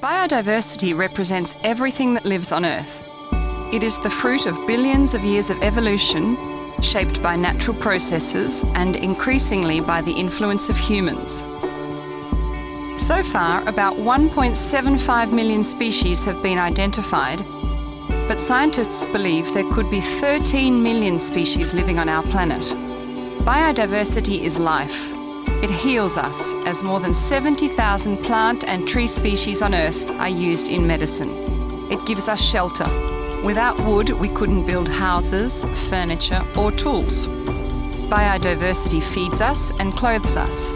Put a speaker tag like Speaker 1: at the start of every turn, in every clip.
Speaker 1: Biodiversity represents everything that lives on Earth. It is the fruit of billions of years of evolution, shaped by natural processes and increasingly by the influence of humans. So far, about 1.75 million species have been identified, but scientists believe there could be 13 million species living on our planet. Biodiversity is life. It heals us, as more than 70,000 plant and tree species on Earth are used in medicine. It gives us shelter. Without wood, we couldn't build houses, furniture, or tools. Biodiversity feeds us and clothes us.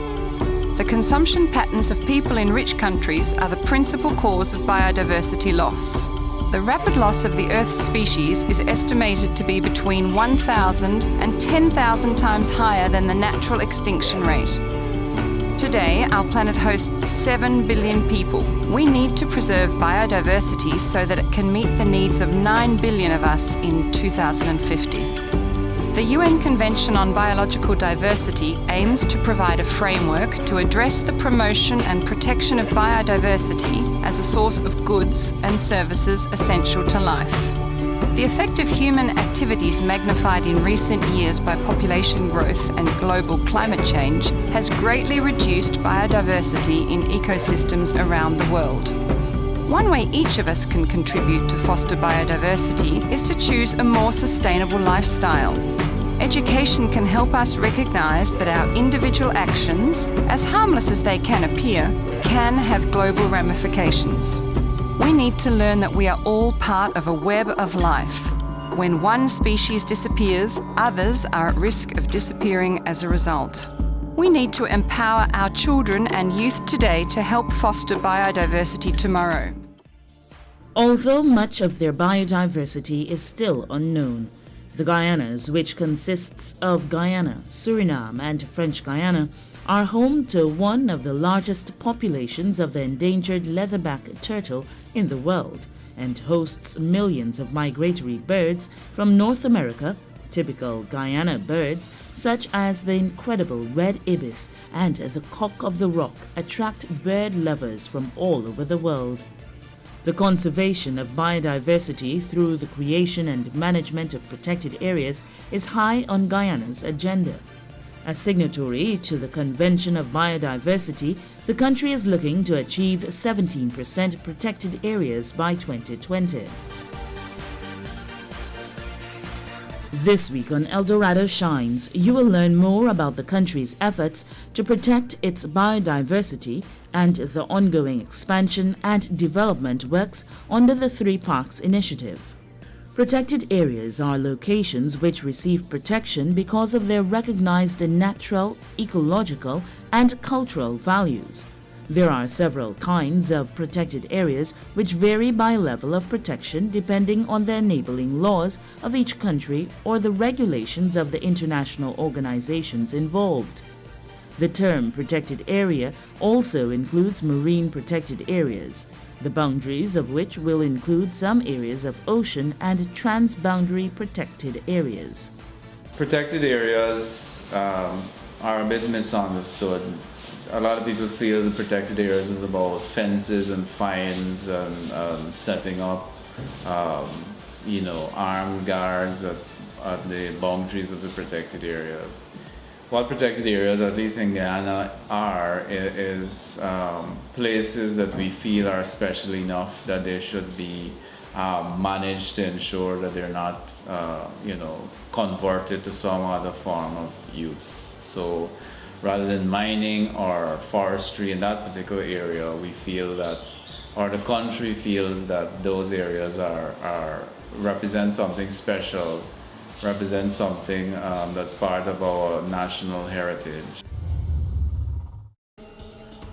Speaker 1: The consumption patterns of people in rich countries are the principal cause of biodiversity loss. The rapid loss of the Earth's species is estimated to be between 1,000 and 10,000 times higher than the natural extinction rate. Today, our planet hosts 7 billion people. We need to preserve biodiversity so that it can meet the needs of 9 billion of us in 2050. The UN Convention on Biological Diversity aims to provide a framework to address the promotion and protection of biodiversity as a source of goods and services essential to life. The effect of human activities magnified in recent years by population growth and global climate change has greatly reduced biodiversity in ecosystems around the world. One way each of us can contribute to foster biodiversity is to choose a more sustainable lifestyle. Education can help us recognise that our individual actions, as harmless as they can appear, can have global ramifications. We need to learn that we are all part of a web of life. When one species disappears, others are at risk of disappearing as a result. We need to empower our children and youth today to help foster biodiversity tomorrow.
Speaker 2: Although much of their biodiversity is still unknown, the Guyanas, which consists of Guyana, Suriname, and French Guyana, are home to one of the largest populations of the endangered leatherback turtle in the world and hosts millions of migratory birds from North America. Typical Guyana birds, such as the incredible red ibis and the cock of the rock, attract bird lovers from all over the world. The conservation of biodiversity through the creation and management of protected areas is high on Guyana's agenda. As signatory to the Convention of Biodiversity, the country is looking to achieve 17% protected areas by 2020. This week on Dorado Shines, you will learn more about the country's efforts to protect its biodiversity and the ongoing expansion and development works under the Three Parks Initiative. Protected areas are locations which receive protection because of their recognized natural, ecological, and cultural values. There are several kinds of protected areas which vary by level of protection depending on the enabling laws of each country or the regulations of the international organizations involved. The term protected area also includes marine protected areas, the boundaries of which will include some areas of ocean and transboundary protected areas.
Speaker 3: Protected areas are a bit misunderstood. A lot of people feel the protected areas is about fences and fines and setting up, armed guards at the boundaries of the protected areas. What protected areas, at least in Guyana, are is places that we feel are special enough that they should be managed to ensure that they're not, converted to some other form of use. So rather than mining or forestry in that particular area, we feel that, or the country feels that those areas represent something special, represent something that's part of our national heritage.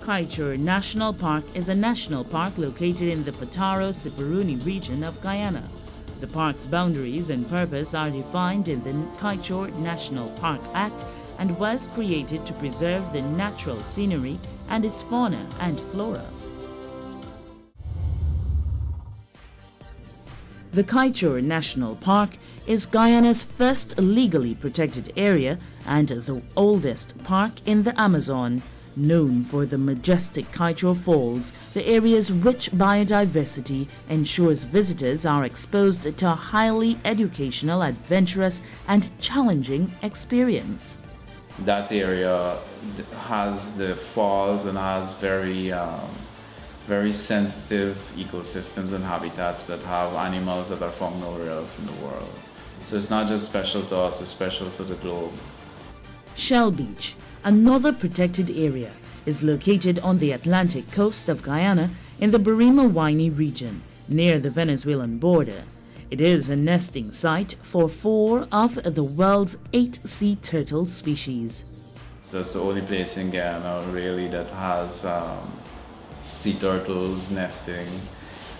Speaker 2: Kaieteur National Park is a national park located in the Pataro-Siparuni region of Guyana. The park's boundaries and purpose are defined in the Kaieteur National Park Act and was created to preserve the natural scenery and its fauna and flora. The Kaieteur National Park is Guyana's first legally protected area and the oldest park in the Amazon. Known for the majestic Kaieteur Falls, the area's rich biodiversity ensures visitors are exposed to a highly educational, adventurous, and challenging experience.
Speaker 3: That area has the falls and has very sensitive ecosystems and habitats that have animals that are found nowhere else in the world. So it's not just special to us, it's special to the globe.
Speaker 2: Shell Beach, another protected area, is located on the Atlantic coast of Guyana in the Barima-Waini region, near the Venezuelan border. It is a nesting site for 4 of the world's 8 sea turtle species.
Speaker 3: So it's the only place in Guyana really that has sea turtles nesting,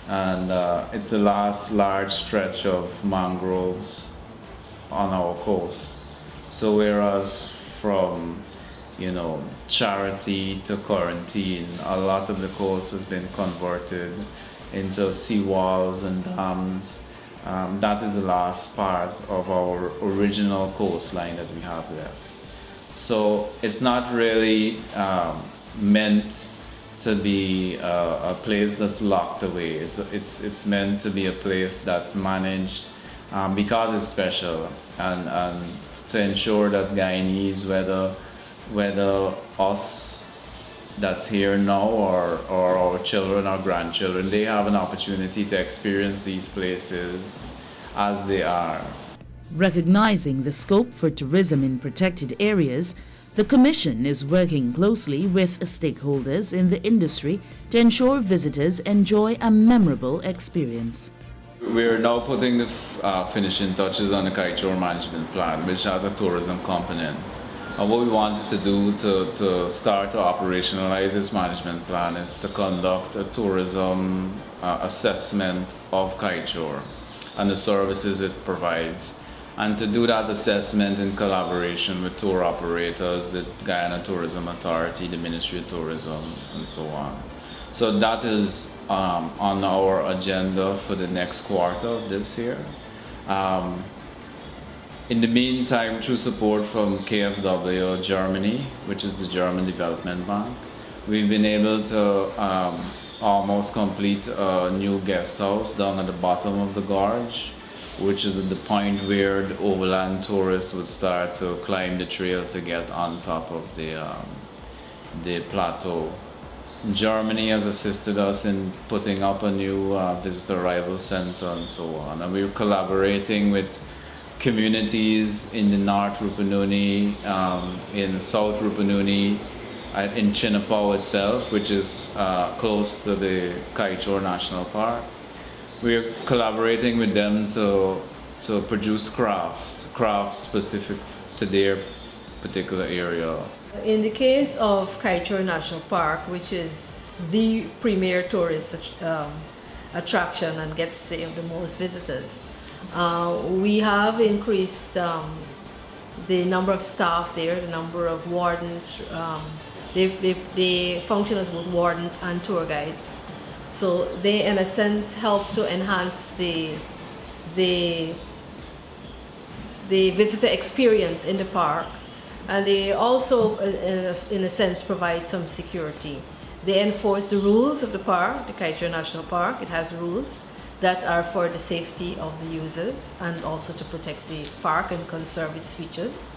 Speaker 3: and it's the last large stretch of mangroves on our coast. So whereas from Charity to Quarantine, a lot of the coast has been converted into seawalls and dams. That is the last part of our original coastline that we have left. So it's not really meant to be a place that's locked away. It's meant to be a place that's managed because it's special, and to ensure that Guyanese, whether us that's here now or our children or grandchildren, they have an opportunity to experience these places as they are.
Speaker 2: Recognizing the scope for tourism in protected areas, the Commission is working closely with stakeholders in the industry to ensure visitors enjoy a memorable experience.
Speaker 3: We're now putting the finishing touches on the Kaieteur Management Plan, which has a tourism component. And what we wanted to do to start to operationalize this management plan is to conduct a tourism assessment of Kaieteur and the services it provides, and to do that assessment in collaboration with tour operators, the Guyana Tourism Authority, the Ministry of Tourism, and so on. So that is on our agenda for the next quarter of this year. In the meantime, through support from KfW Germany, which is the German Development Bank, we've been able to almost complete a new guest house down at the bottom of the gorge, which is at the point where the overland tourists would start to climb the trail to get on top of the plateau. Germany has assisted us in putting up a new visitor arrival center and so on, and we're collaborating with communities in the North Rupununi, in South Rupununi, in Chinapau itself, which is close to the Kaieteur National Park. We're collaborating with them to produce crafts specific to their particular area.
Speaker 4: In the case of Kaieteur National Park, which is the premier tourist attraction and gets the most visitors, we have increased the number of staff there, the number of wardens. They function as both wardens and tour guides. So they, in a sense, help to enhance the visitor experience in the park. And they also, in a sense, provide some security. They enforce the rules of the park, the Kaieteur National Park. It has rules that are for the safety of the users and also to protect the park and conserve its features.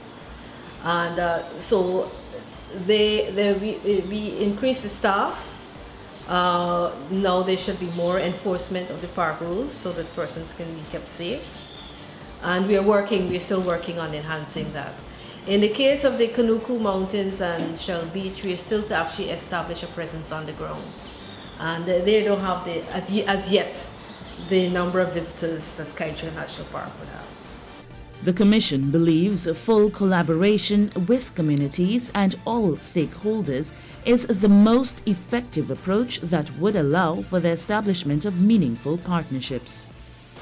Speaker 4: And so we increase the staff. Now there should be more enforcement of the park rules so that persons can be kept safe. And we're still working on enhancing that. In the case of the Kanuku Mountains and Shell Beach, we are still to actually establish a presence on the ground. And they don't have as yet the number of visitors that Kaieteur National Park would have.
Speaker 2: The Commission believes a full collaboration with communities and all stakeholders is the most effective approach that would allow for the establishment of meaningful partnerships.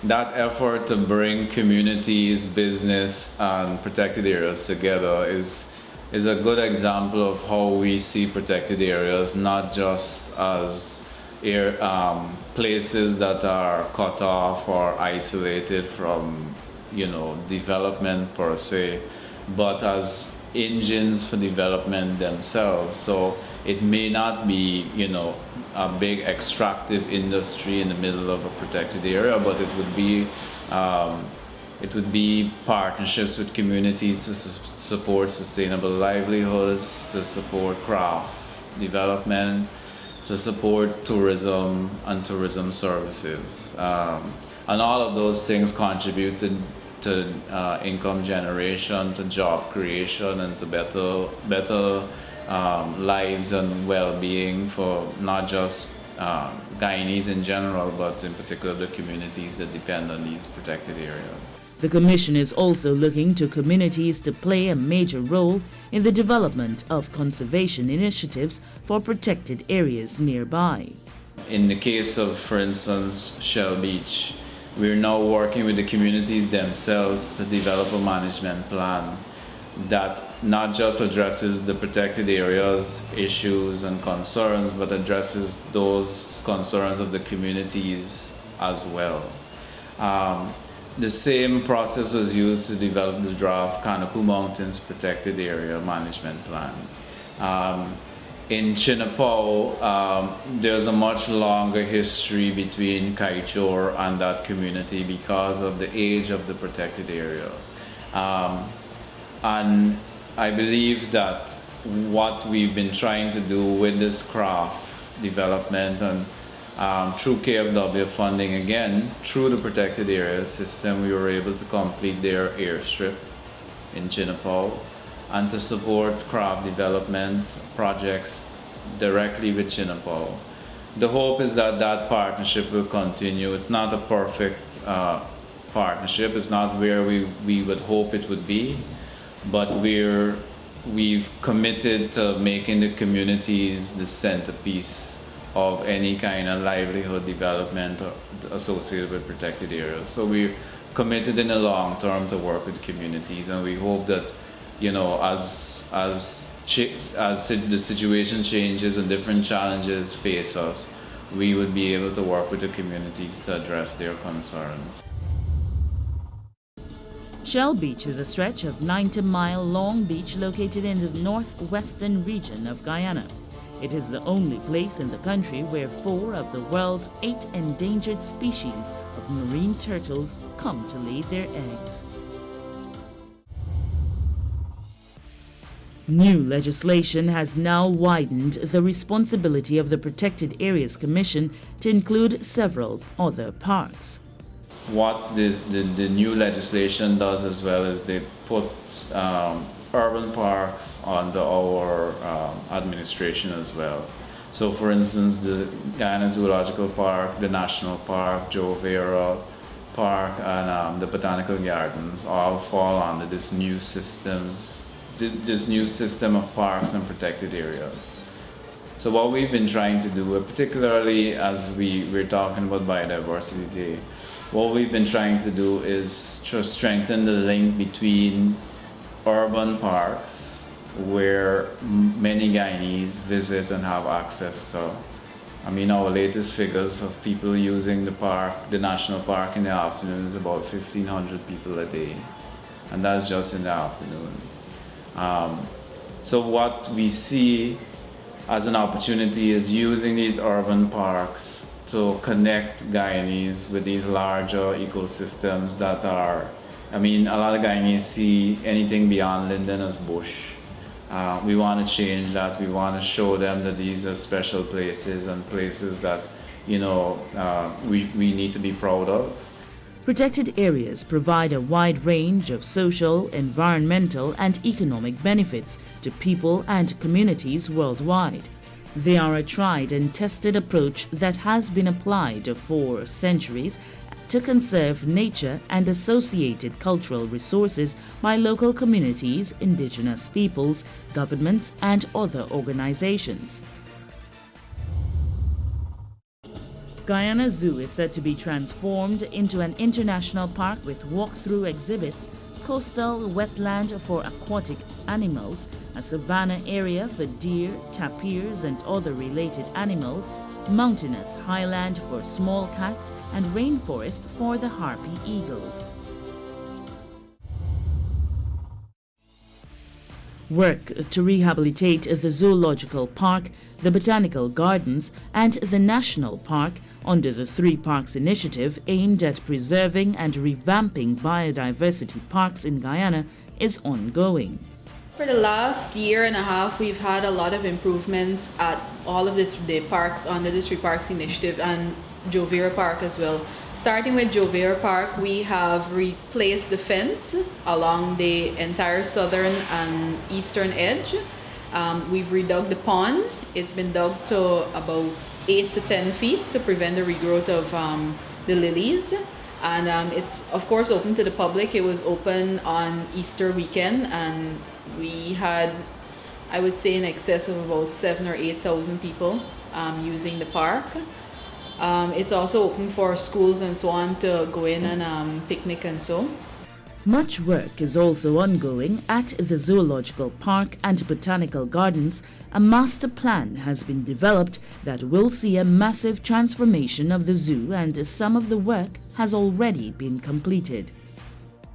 Speaker 3: That effort to bring communities, business, and protected areas together is a good example of how we see protected areas, not just as places that are cut off or isolated from development per se, but as engines for development themselves. So it may not be, you know, a big extractive industry in the middle of a protected area, but it would be partnerships with communities to support sustainable livelihoods, to support craft development, to support tourism and tourism services. And all of those things contribute to income generation, to job creation, and to better lives and well-being for not just Guyanese in general, but in particular the communities that depend on these protected areas.
Speaker 2: The Commission is also looking to communities to play a major role in the development of conservation initiatives for protected areas nearby.
Speaker 3: In the case of, for instance, Shell Beach, we're now working with the communities themselves to develop a management plan that not just addresses the protected areas issues and concerns, but addresses those concerns of the communities as well. The same process was used to develop the draft Kanaku Mountains Protected Area Management Plan. In Chinapao, there's a much longer history between Kaichor and that community because of the age of the protected area. And I believe that what we've been trying to do with this craft development and through KFW funding, again, through the protected area system, we were able to complete their airstrip in Chinapao and to support craft development projects directly with Chinapao. The hope is that that partnership will continue. It's not a perfect partnership. It's not where we would hope it would be, but we've committed to making the communities the centerpiece of any kind of livelihood development associated with protected areas. So we're committed in the long term to work with communities, and we hope that, you know, as the situation changes and different challenges face us, we would be able to work with the communities to address their concerns.
Speaker 2: Shell Beach is a stretch of 90-mile long beach located in the northwestern region of Guyana. It is the only place in the country where 4 of the world's 8 endangered species of marine turtles come to lay their eggs. New legislation has now widened the responsibility of the Protected Areas Commission to include several other parks.
Speaker 3: What the new legislation does as well is they put urban parks under our administration as well. So for instance, the Guyana Zoological Park, the National Park, Joe Vera Park, and the Botanical Gardens all fall under this new system of parks and protected areas. So what we've been trying to do, particularly as we're talking about Biodiversity Day, what we've been trying to do is to strengthen the link between urban parks, where many Guyanese visit and have access to. I mean, our latest figures of people using the park, the national park in the afternoon, is about 1,500 people a day, and that's just in the afternoon. So what we see as an opportunity is using these urban parks to connect Guyanese with these larger ecosystems that are, I mean, a lot of Guyanese see anything beyond Linden as bush. We want to change that. We want to show them that these are special places and places that, you know, we need to be proud of.
Speaker 2: Protected areas provide a wide range of social, environmental, and economic benefits to people and communities worldwide. They are a tried and tested approach that has been applied for centuries to conserve nature and associated cultural resources by local communities, indigenous peoples, governments, and other organizations. Guyana Zoo is said to be transformed into an international park with walk-through exhibits, coastal wetland for aquatic animals, a savanna area for deer, tapirs, and other related animals, mountainous highland for small cats, and rainforest for the harpy eagles. Work to rehabilitate the Zoological Park, the Botanical Gardens, and the National Park under the Three Parks Initiative aimed at preserving and revamping biodiversity parks in Guyana is ongoing.
Speaker 5: For the last year and a half, we've had a lot of improvements at all of the parks under the Three Parks Initiative and Jovera Park as well. Starting with Jovera Park, we have replaced the fence along the entire southern and eastern edge. We've redug the pond. It's been dug to about 8 to 10 feet to prevent the regrowth of the lilies. And it's of course open to the public. It was open on Easter weekend, and we had, I would say, in excess of about 7,000 or 8,000 people using the park. It's also open for schools and so on to go in and picnic and so.
Speaker 2: Much work is also ongoing at the Zoological Park and Botanical Gardens. A master plan has been developed that will see a massive transformation of the zoo, and some of the work has already been completed.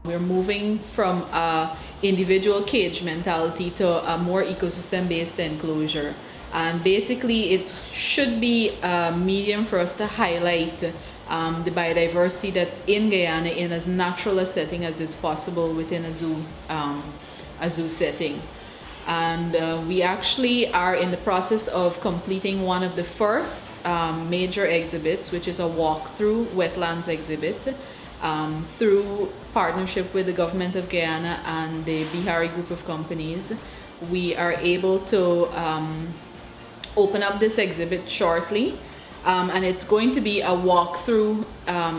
Speaker 5: We're moving from an individual cage mentality to a more ecosystem-based enclosure. And basically it should be a medium for us to highlight the biodiversity that's in Guyana in as natural a setting as is possible within a zoo setting. And we actually are in the process of completing one of the first major exhibits, which is a walk-through wetlands exhibit. Through partnership with the government of Guyana and the Bihari group of companies, we are able to open up this exhibit shortly, and it's going to be a walkthrough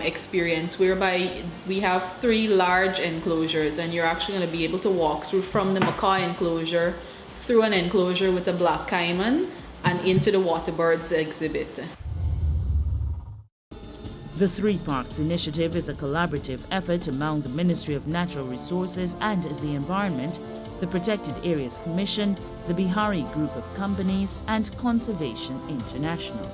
Speaker 5: experience whereby we have 3 large enclosures, and you're actually going to be able to walk through from the macaw enclosure through an enclosure with a black caiman and into the waterbirds exhibit.
Speaker 2: The Three Parks Initiative is a collaborative effort among the Ministry of Natural Resources and the Environment, the Protected Areas Commission, the Bihari Group of Companies, and Conservation International.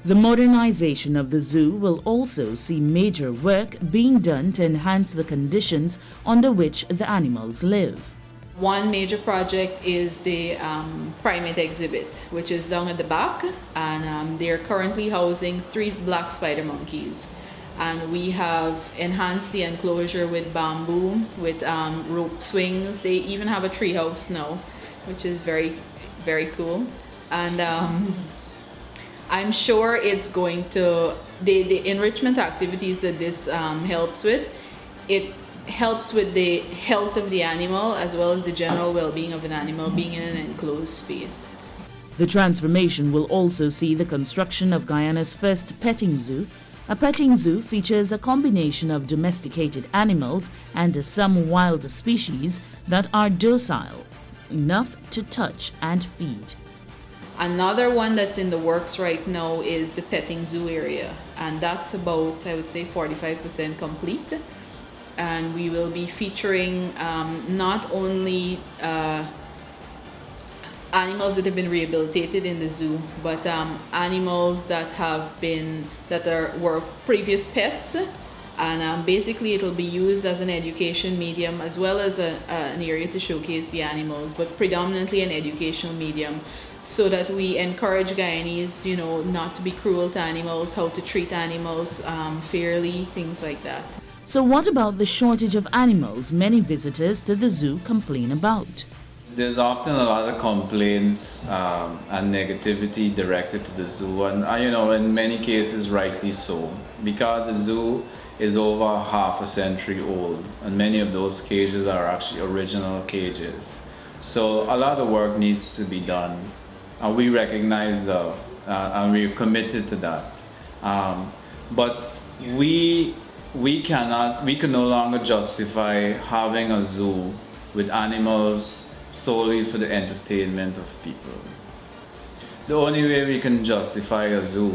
Speaker 2: The modernization of the zoo will also see major work being done to enhance the conditions under which the animals live.
Speaker 5: One major project is the primate exhibit, which is down at the back, and they're currently housing 3 black spider monkeys. And we have enhanced the enclosure with bamboo, with rope swings. They even have a tree house now, which is very, very cool. And I'm sure it's going to, the enrichment activities that this helps with, it helps with the health of the animal as well as the general well-being of an animal being in an enclosed space.
Speaker 2: The transformation will also see the construction of Guyana's first petting zoo. A petting zoo features a combination of domesticated animals and some wild species that are docile enough to touch and feed.
Speaker 5: Another one that's in the works right now is the petting zoo area, and that's about, I would say, 45% complete. And we will be featuring not only animals that have been rehabilitated in the zoo, but animals that were previous pets, and basically it'll be used as an education medium as well as an area to showcase the animals, but predominantly an educational medium, so that we encourage Guyanese, not to be cruel to animals, how to treat animals fairly, things like that.
Speaker 2: So what about the shortage of animals many visitors to the zoo complain about?
Speaker 3: There's often a lot of complaints and negativity directed to the zoo, and in many cases rightly so, because the zoo is over half a century old, and many of those cages are actually original cages. So a lot of work needs to be done, and we recognize that, and we're committed to that. But we can no longer justify having a zoo with animals solely for the entertainment of people. The only way we can justify a zoo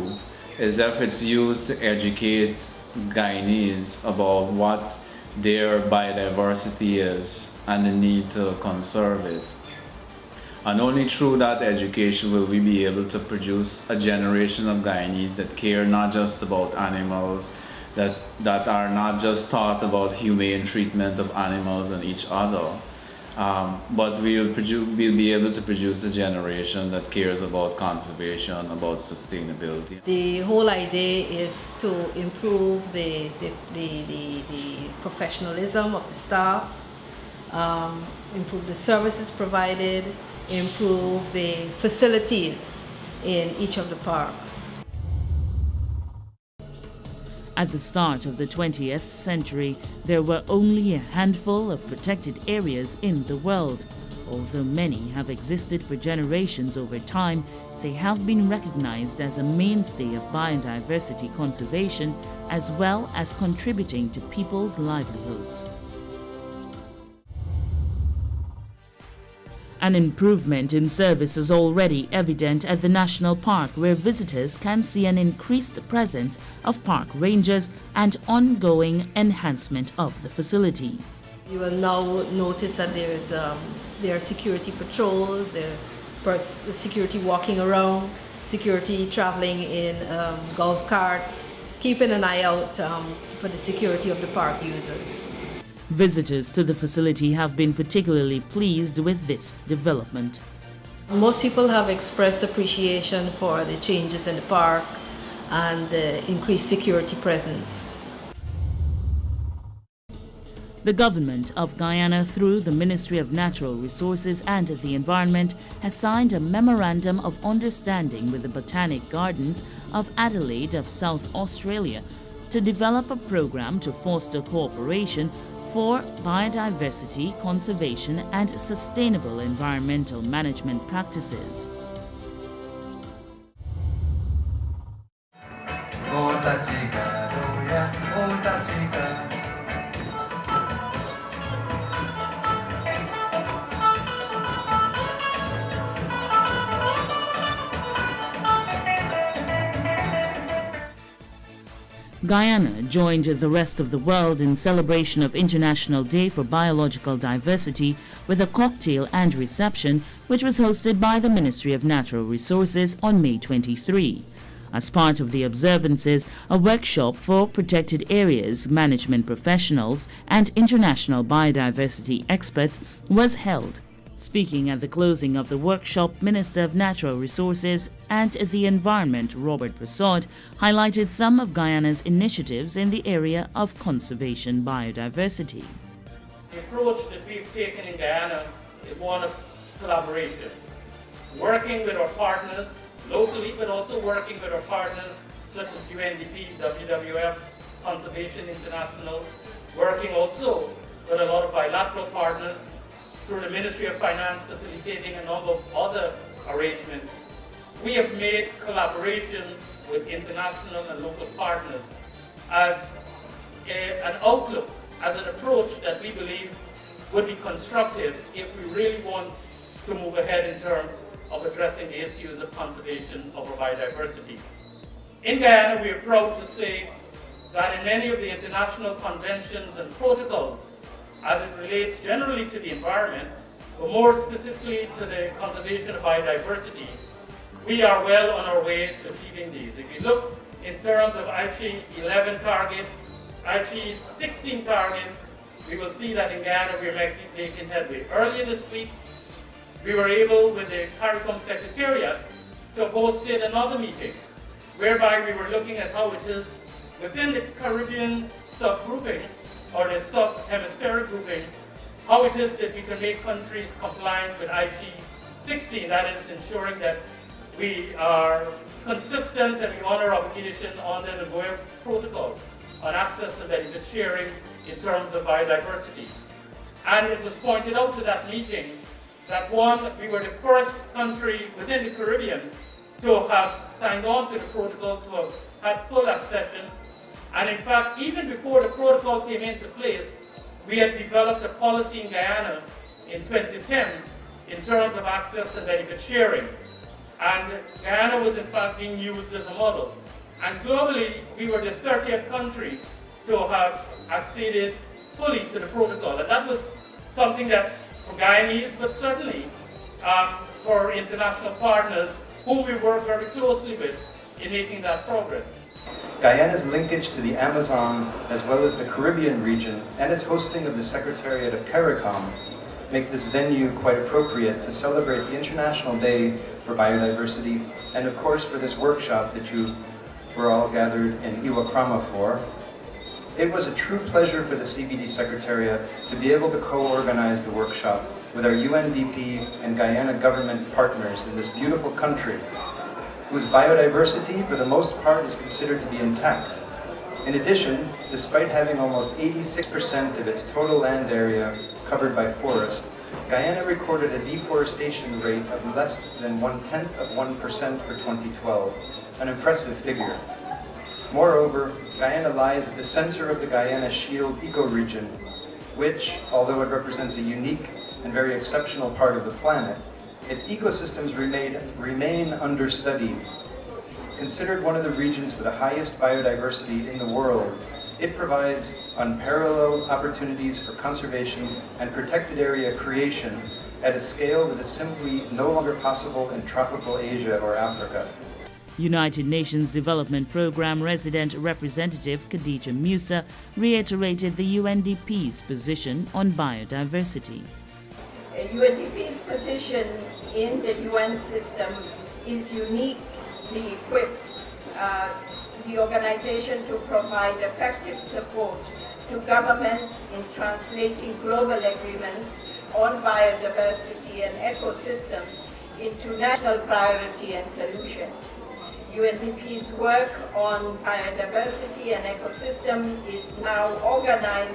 Speaker 3: is if it's used to educate Guyanese about what their biodiversity is and the need to conserve it. And only through that education will we be able to produce a generation of Guyanese that care not just about animals, that are not just taught about humane treatment of animals and each other, but we'll be able to produce a generation that cares about conservation, about sustainability.
Speaker 4: The whole idea is to improve the professionalism of the staff, improve the services provided, improve the facilities in each of the parks.
Speaker 2: At the start of the 20th century, there were only a handful of protected areas in the world. Although many have existed for generations over time, they have been recognized as a mainstay of biodiversity conservation as well as contributing to people's livelihoods. An improvement in service is already evident at the national park, where visitors can see an increased presence of park rangers and ongoing enhancement of the facility.
Speaker 4: You will now notice that there are security patrols, there are security walking around, security traveling in golf carts, keeping an eye out for the security of the park users.
Speaker 2: Visitors to the facility have been particularly pleased with this development.
Speaker 4: Most people have expressed appreciation for the changes in the park and the increased security presence.
Speaker 2: The government of Guyana, through the Ministry of Natural Resources and the Environment, has signed a memorandum of understanding with the Botanic Gardens of Adelaide of South Australia to develop a program to foster cooperation for biodiversity conservation and sustainable environmental management practices. Guyana joined the rest of the world in celebration of International Day for Biological Diversity with a cocktail and reception which was hosted by the Ministry of Natural Resources on May 23. As part of the observances, a workshop for protected areas, management professionals, and international biodiversity experts was held. Speaking at the closing of the workshop, Minister of Natural Resources and the Environment, Robert Prasad, highlighted some of Guyana's initiatives in the area of conservation biodiversity.
Speaker 6: The approach that we've taken in Guyana is one of collaboration, working with our partners locally, but also working with our partners such as UNDP, WWF, Conservation International, working also with a lot of bilateral partners, through the Ministry of Finance facilitating a number of other arrangements. We have made collaboration with international and local partners as an outlook, as an approach that we believe would be constructive if we really want to move ahead in terms of addressing the issues of conservation of our biodiversity. In Guyana, we are proud to say that in many of the international conventions and protocols, as it relates generally to the environment, but more specifically to the conservation of biodiversity, we are well on our way to achieving these. If you look in terms of Aichi 11 targets, Aichi 16 targets, we will see that in Guyana we are making headway. Earlier this week, we were able, with the CARICOM Secretariat, to host another meeting, whereby we were looking at how it is within the Caribbean subgrouping, or the sub-hemispheric grouping, how it is that we can make countries compliant with IG 16, that is ensuring that we are consistent and we honor obligation under the Nagoya Protocol on access and benefit sharing in terms of biodiversity. And it was pointed out to that meeting that one, we were the first country within the Caribbean to have signed on to the protocol, to have had full accession. And in fact, even before the protocol came into place, we had developed a policy in Guyana in 2010 in terms of access and benefit sharing. And Guyana was in fact being used as a model. And globally, we were the 30th country to have acceded fully to the protocol. And that was something that for Guyanese, but certainly for international partners whom we work very closely with in making that progress.
Speaker 7: Guyana's linkage to the Amazon, as well as the Caribbean region, and its hosting of the Secretariat of CARICOM, make this venue quite appropriate to celebrate the International Day for Biodiversity, and of course for this workshop that you were all gathered in Iwakrama for. It was a true pleasure for the CBD Secretariat to be able to co-organize the workshop with our UNDP and Guyana government partners in this beautiful country, whose biodiversity, for the most part, is considered to be intact. In addition, despite having almost 86% of its total land area covered by forest, Guyana recorded a deforestation rate of less than 0.1% for 2012, an impressive figure. Moreover, Guyana lies at the center of the Guyana Shield ecoregion, which, although it represents a unique and very exceptional part of the planet, its ecosystems remain understudied. Considered one of the regions with the highest biodiversity in the world, it provides unparalleled opportunities for conservation and protected area creation at a scale that is simply no longer possible in tropical Asia or Africa.
Speaker 2: United Nations Development Programme Resident Representative Khadija Musa reiterated the UNDP's position on biodiversity.
Speaker 8: UNDP's position in the UN system is uniquely equipped the organization to provide effective support to governments in translating global agreements on biodiversity and ecosystems into national priority and solutions. UNDP's work on biodiversity and ecosystem is now organized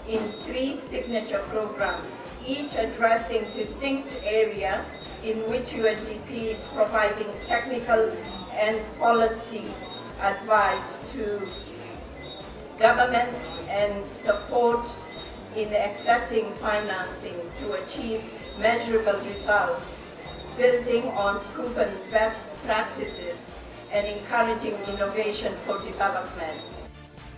Speaker 8: in 3 signature programs, each addressing distinct area in which UNDP is providing technical and policy advice to governments and support in accessing financing to achieve measurable results, building on proven best practices and encouraging innovation for development.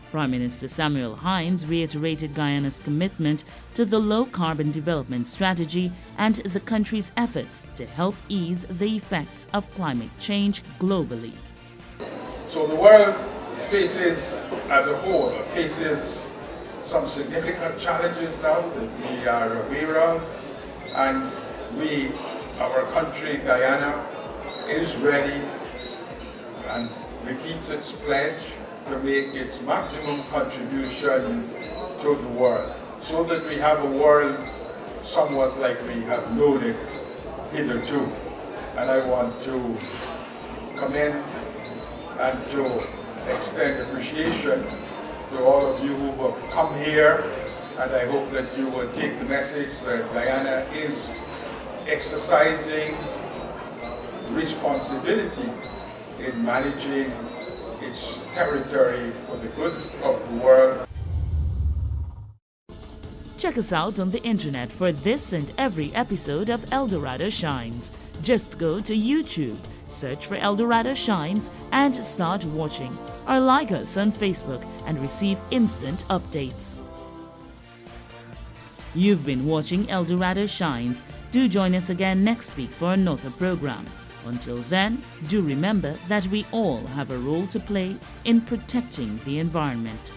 Speaker 2: Prime Minister Samuel Hines reiterated Guyana's commitment to the low-carbon development strategy and the country's efforts to help ease the effects of climate change globally.
Speaker 9: So the world faces, as a whole, faces some significant challenges now that we are aware of, and our country, Guyana, is ready and repeats its pledge to make its maximum contribution to the world, so that we have a world somewhat like we have known it hitherto. And I want to commend and to extend appreciation to all of you who have come here, and I hope that you will take the message that Guyana is exercising responsibility in managing its territory for the good of the world.
Speaker 2: Check us out on the internet for this and every episode of Dorado Shines. Just go to YouTube, search for Dorado Shines and start watching, or like us on Facebook and receive instant updates. You've been watching Dorado Shines. Do join us again next week for another program. Until then, do remember that we all have a role to play in protecting the environment.